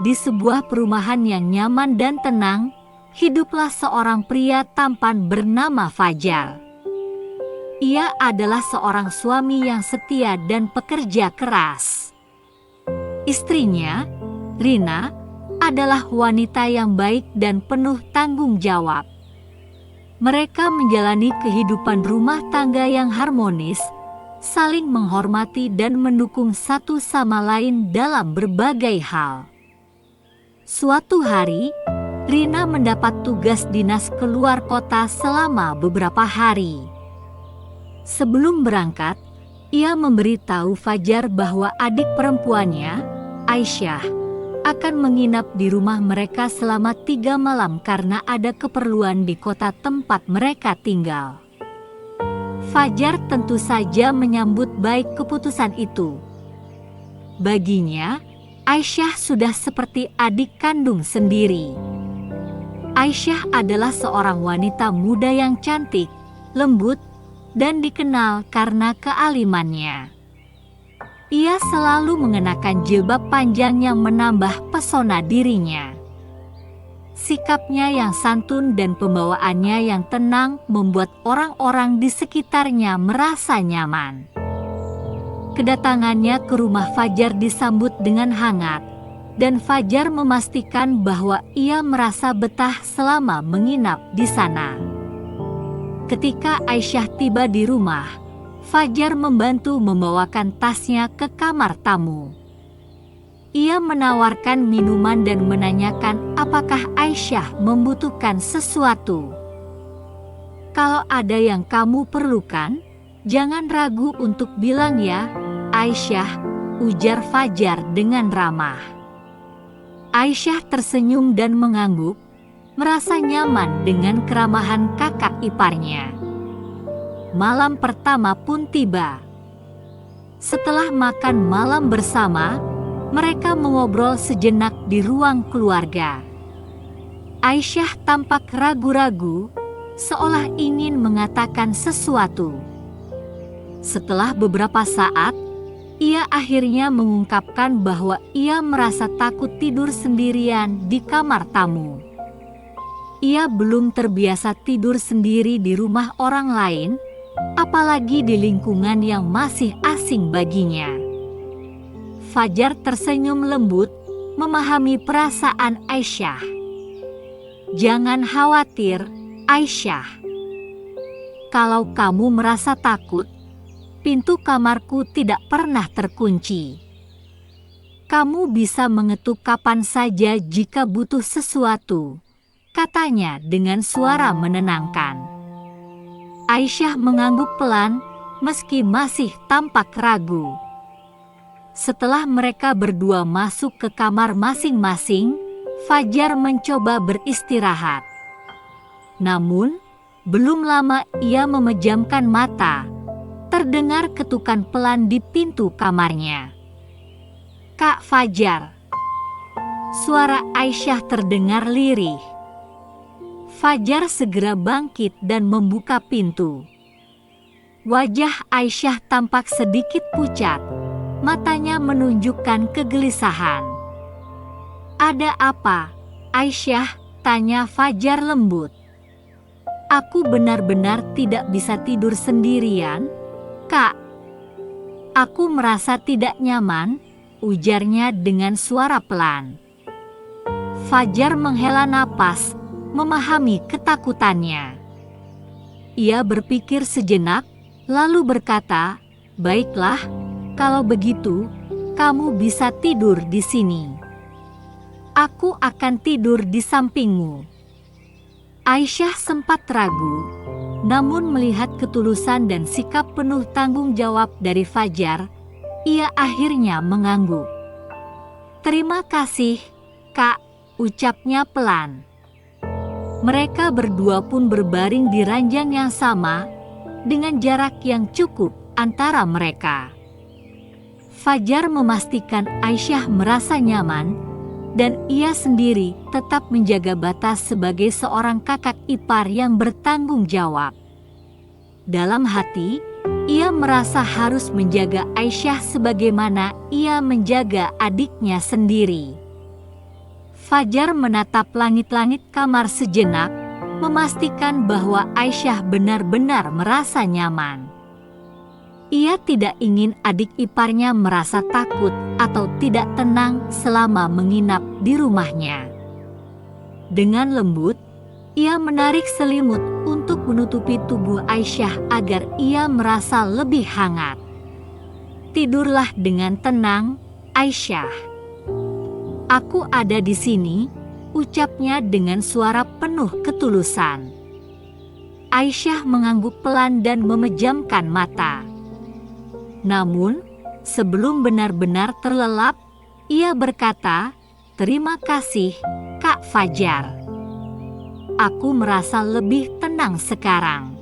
Di sebuah perumahan yang nyaman dan tenang, hiduplah seorang pria tampan bernama Fajar. Ia adalah seorang suami yang setia dan pekerja keras. Istrinya, Rina, adalah wanita yang baik dan penuh tanggung jawab. Mereka menjalani kehidupan rumah tangga yang harmonis, saling menghormati dan mendukung satu sama lain dalam berbagai hal. Suatu hari, Rina mendapat tugas dinas keluar kota selama beberapa hari. Sebelum berangkat, ia memberitahu Fajar bahwa adik perempuannya, Aisyah, akan menginap di rumah mereka selama 3 malam karena ada keperluan di kota tempat mereka tinggal. Fajar tentu saja menyambut baik keputusan itu. Baginya, Aisyah sudah seperti adik kandung sendiri. Aisyah adalah seorang wanita muda yang cantik, lembut, dan dikenal karena kealimannya. Ia selalu mengenakan jilbab panjang yang menambah pesona dirinya. Sikapnya yang santun dan pembawaannya yang tenang membuat orang-orang di sekitarnya merasa nyaman. Kedatangannya ke rumah Fajar disambut dengan hangat, dan Fajar memastikan bahwa ia merasa betah selama menginap di sana. Ketika Aisyah tiba di rumah, Fajar membantu membawakan tasnya ke kamar tamu. Ia menawarkan minuman dan menanyakan apakah Aisyah membutuhkan sesuatu. "Kalau ada yang kamu perlukan, jangan ragu untuk bilang ya, Aisyah," ujar Fajar dengan ramah. Aisyah tersenyum dan mengangguk, merasa nyaman dengan keramahan kakak iparnya. Malam pertama pun tiba. Setelah makan malam bersama, mereka mengobrol sejenak di ruang keluarga. Aisyah tampak ragu-ragu, seolah ingin mengatakan sesuatu. Setelah beberapa saat, ia akhirnya mengungkapkan bahwa ia merasa takut tidur sendirian di kamar tamu. Ia belum terbiasa tidur sendiri di rumah orang lain, apalagi di lingkungan yang masih asing baginya. Fajar tersenyum lembut, memahami perasaan Aisyah. "Jangan khawatir, Aisyah. Kalau kamu merasa takut, pintu kamarku tidak pernah terkunci. Kamu bisa mengetuk kapan saja jika butuh sesuatu," katanya dengan suara menenangkan. Aisyah mengangguk pelan, meski masih tampak ragu. Setelah mereka berdua masuk ke kamar masing-masing, Fajar mencoba beristirahat. Namun, belum lama ia memejamkan mata. Terdengar ketukan pelan di pintu kamarnya. "Kak Fajar." Suara Aisyah terdengar lirih. Fajar segera bangkit dan membuka pintu. Wajah Aisyah tampak sedikit pucat, matanya menunjukkan kegelisahan. "Ada apa, Aisyah?" tanya Fajar lembut. "Aku benar-benar tidak bisa tidur sendirian, Kak. Aku merasa tidak nyaman," ujarnya dengan suara pelan. Fajar menghela napas, memahami ketakutannya. Ia berpikir sejenak, lalu berkata, "Baiklah, kalau begitu, kamu bisa tidur di sini. Aku akan tidur di sampingmu." Aisyah sempat ragu. Namun melihat ketulusan dan sikap penuh tanggung jawab dari Fajar, ia akhirnya mengangguk. "Terima kasih, Kak," ucapnya pelan. Mereka berdua pun berbaring di ranjang yang sama, dengan jarak yang cukup antara mereka. Fajar memastikan Aisyah merasa nyaman, dan ia sendiri tetap menjaga batas sebagai seorang kakak ipar yang bertanggung jawab. Dalam hati, ia merasa harus menjaga Aisyah sebagaimana ia menjaga adiknya sendiri. Fajar menatap langit-langit kamar sejenak, memastikan bahwa Aisyah benar-benar merasa nyaman. Ia tidak ingin adik iparnya merasa takut atau tidak tenang selama menginap di rumahnya. Dengan lembut, ia menarik selimut untuk menutupi tubuh Aisyah agar ia merasa lebih hangat. "Tidurlah dengan tenang, Aisyah. Aku ada di sini," ucapnya dengan suara penuh ketulusan. Aisyah mengangguk pelan dan memejamkan mata. Namun, sebelum benar-benar terlelap, ia berkata, "Terima kasih, Kak Fajar. Aku merasa lebih tenang sekarang."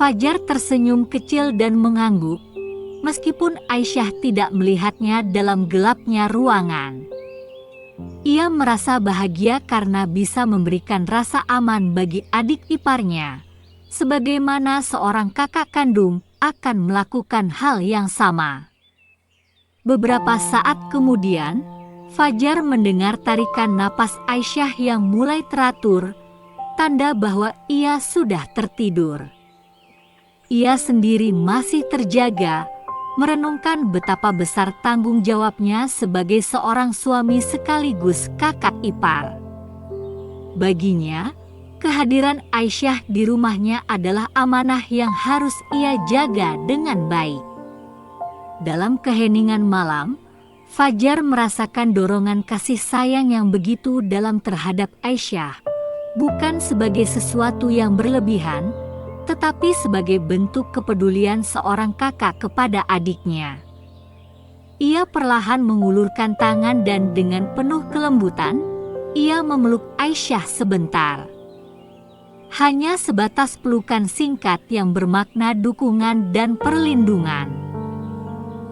Fajar tersenyum kecil dan mengangguk, meskipun Aisyah tidak melihatnya dalam gelapnya ruangan. Ia merasa bahagia karena bisa memberikan rasa aman bagi adik iparnya, sebagaimana seorang kakak kandung akan melakukan hal yang sama. Beberapa saat kemudian, Fajar mendengar tarikan napas Aisyah yang mulai teratur, tanda bahwa ia sudah tertidur. Ia sendiri masih terjaga, merenungkan betapa besar tanggung jawabnya sebagai seorang suami sekaligus kakak ipar. Baginya, kehadiran Aisyah di rumahnya adalah amanah yang harus ia jaga dengan baik. Dalam keheningan malam, Fajar merasakan dorongan kasih sayang yang begitu dalam terhadap Aisyah, bukan sebagai sesuatu yang berlebihan, tetapi sebagai bentuk kepedulian seorang kakak kepada adiknya. Ia perlahan mengulurkan tangan dan dengan penuh kelembutan, ia memeluk Aisyah sebentar. Hanya sebatas pelukan singkat yang bermakna dukungan dan perlindungan.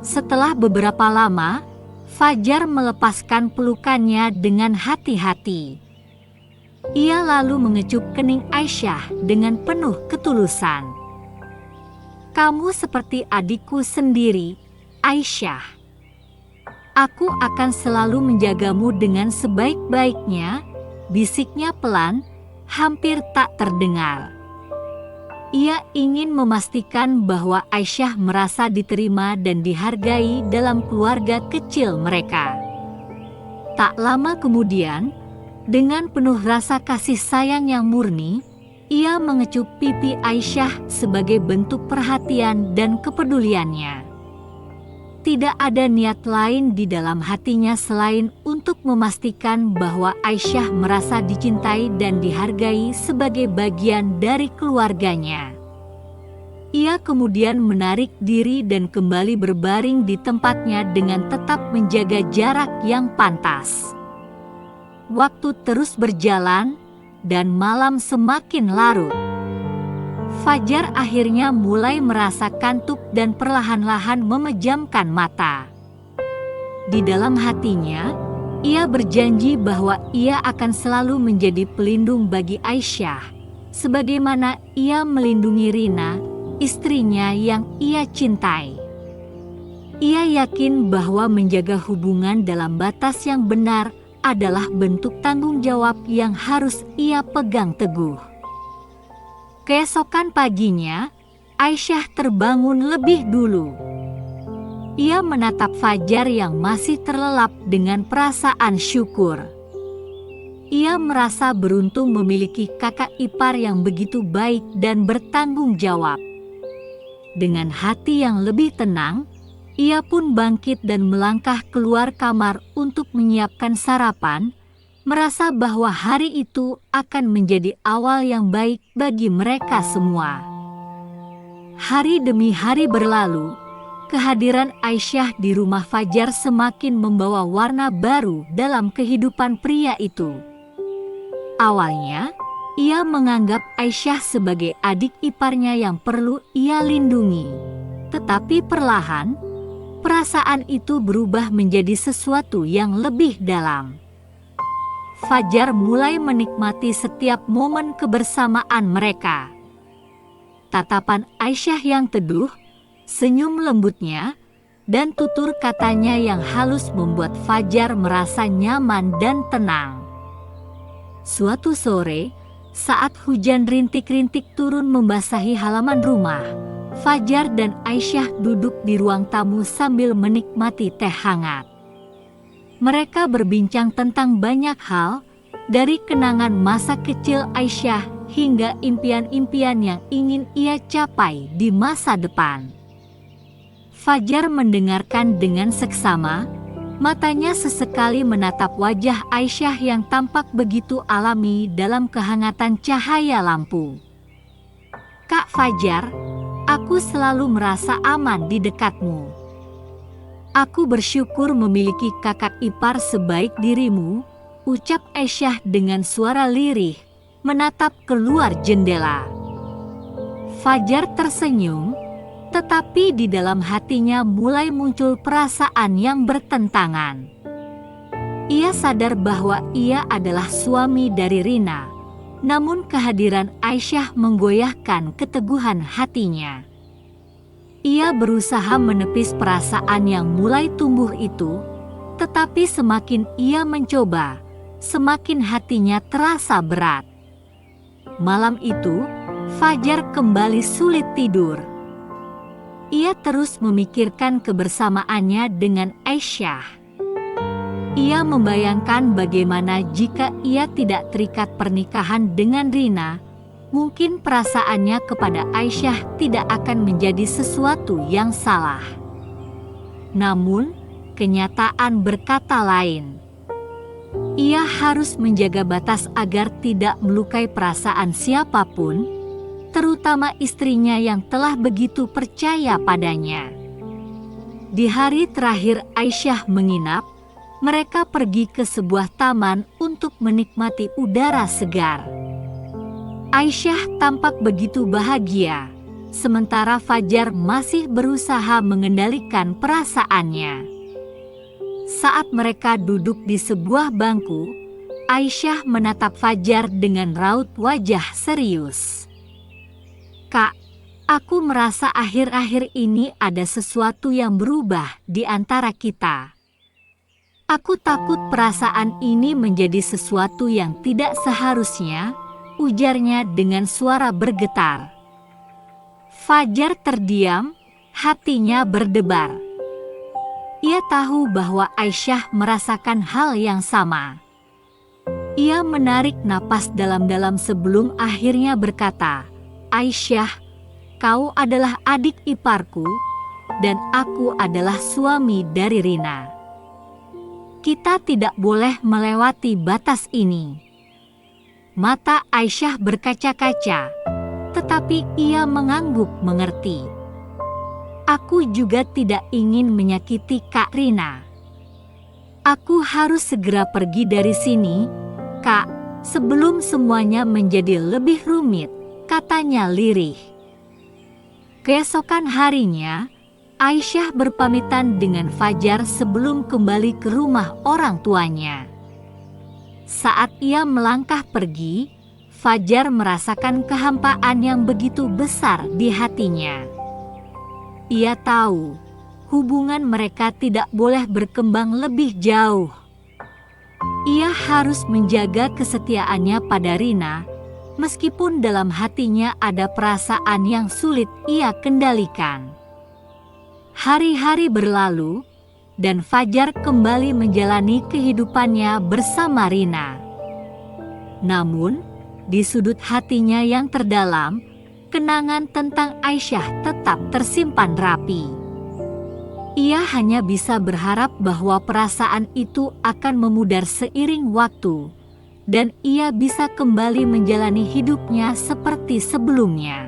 Setelah beberapa lama, Fajar melepaskan pelukannya dengan hati-hati. Ia lalu mengecup kening Aisyah dengan penuh ketulusan. "Kamu seperti adikku sendiri, Aisyah. Aku akan selalu menjagamu dengan sebaik-baiknya," bisiknya pelan, hampir tak terdengar. Ia ingin memastikan bahwa Aisyah merasa diterima dan dihargai dalam keluarga kecil mereka. Tak lama kemudian, dengan penuh rasa kasih sayang yang murni, ia mengecup pipi Aisyah sebagai bentuk perhatian dan kepeduliannya. Tidak ada niat lain di dalam hatinya selain untuk memastikan bahwa Aisyah merasa dicintai dan dihargai sebagai bagian dari keluarganya. Ia kemudian menarik diri dan kembali berbaring di tempatnya dengan tetap menjaga jarak yang pantas. Waktu terus berjalan, dan malam semakin larut. Fajar akhirnya mulai merasa kantuk dan perlahan-lahan memejamkan mata. Di dalam hatinya, ia berjanji bahwa ia akan selalu menjadi pelindung bagi Aisyah, sebagaimana ia melindungi Rina, istrinya yang ia cintai. Ia yakin bahwa menjaga hubungan dalam batas yang benar adalah bentuk tanggung jawab yang harus ia pegang teguh. Keesokan paginya, Aisyah terbangun lebih dulu. Ia menatap Fajar yang masih terlelap dengan perasaan syukur. Ia merasa beruntung memiliki kakak ipar yang begitu baik dan bertanggung jawab. Dengan hati yang lebih tenang, ia pun bangkit dan melangkah keluar kamar untuk menyiapkan sarapan, merasa bahwa hari itu akan menjadi awal yang baik bagi mereka semua. Hari demi hari berlalu, kehadiran Aisyah di rumah Fajar semakin membawa warna baru dalam kehidupan pria itu. Awalnya, ia menganggap Aisyah sebagai adik iparnya yang perlu ia lindungi. Tetapi perlahan, perasaan itu berubah menjadi sesuatu yang lebih dalam. Fajar mulai menikmati setiap momen kebersamaan mereka. Tatapan Aisyah yang teduh, senyum lembutnya, dan tutur katanya yang halus membuat Fajar merasa nyaman dan tenang. Suatu sore, saat hujan rintik-rintik turun membasahi halaman rumah, Fajar dan Aisyah duduk di ruang tamu sambil menikmati teh hangat. Mereka berbincang tentang banyak hal, dari kenangan masa kecil Aisyah hingga impian-impian yang ingin ia capai di masa depan. Fajar mendengarkan dengan seksama, matanya sesekali menatap wajah Aisyah yang tampak begitu alami dalam kehangatan cahaya lampu. "Kak Fajar, aku selalu merasa aman di dekatmu. Aku bersyukur memiliki kakak ipar sebaik dirimu," ucap Aisyah dengan suara lirih, menatap keluar jendela. Fajar tersenyum, tetapi di dalam hatinya mulai muncul perasaan yang bertentangan. Ia sadar bahwa ia adalah suami dari Rina, namun kehadiran Aisyah menggoyahkan keteguhan hatinya. Ia berusaha menepis perasaan yang mulai tumbuh itu, tetapi semakin ia mencoba, semakin hatinya terasa berat. Malam itu, Fajar kembali sulit tidur. Ia terus memikirkan kebersamaannya dengan Aisyah. Ia membayangkan bagaimana jika ia tidak terikat pernikahan dengan Rina, mungkin perasaannya kepada Aisyah tidak akan menjadi sesuatu yang salah. Namun, kenyataan berkata lain. Ia harus menjaga batas agar tidak melukai perasaan siapapun, terutama istrinya yang telah begitu percaya padanya. Di hari terakhir Aisyah menginap, mereka pergi ke sebuah taman untuk menikmati udara segar. Aisyah tampak begitu bahagia, sementara Fajar masih berusaha mengendalikan perasaannya. Saat mereka duduk di sebuah bangku, Aisyah menatap Fajar dengan raut wajah serius. "Kak, aku merasa akhir-akhir ini ada sesuatu yang berubah di antara kita. Aku takut perasaan ini menjadi sesuatu yang tidak seharusnya," ujarnya dengan suara bergetar. Fajar terdiam, hatinya berdebar. Ia tahu bahwa Aisyah merasakan hal yang sama. Ia menarik napas dalam-dalam sebelum akhirnya berkata, "Aisyah, kau adalah adik iparku, dan aku adalah suami dari Rina. Kita tidak boleh melewati batas ini." Mata Aisyah berkaca-kaca, tetapi ia mengangguk mengerti. "Aku juga tidak ingin menyakiti Kak Rina. Aku harus segera pergi dari sini, Kak, sebelum semuanya menjadi lebih rumit," katanya lirih. Keesokan harinya, Aisyah berpamitan dengan Fajar sebelum kembali ke rumah orang tuanya. Saat ia melangkah pergi, Fajar merasakan kehampaan yang begitu besar di hatinya. Ia tahu, hubungan mereka tidak boleh berkembang lebih jauh. Ia harus menjaga kesetiaannya pada Rina, meskipun dalam hatinya ada perasaan yang sulit ia kendalikan. Hari-hari berlalu, dan Fajar kembali menjalani kehidupannya bersama Rina. Namun, di sudut hatinya yang terdalam, kenangan tentang Aisyah tetap tersimpan rapi. Ia hanya bisa berharap bahwa perasaan itu akan memudar seiring waktu, dan ia bisa kembali menjalani hidupnya seperti sebelumnya.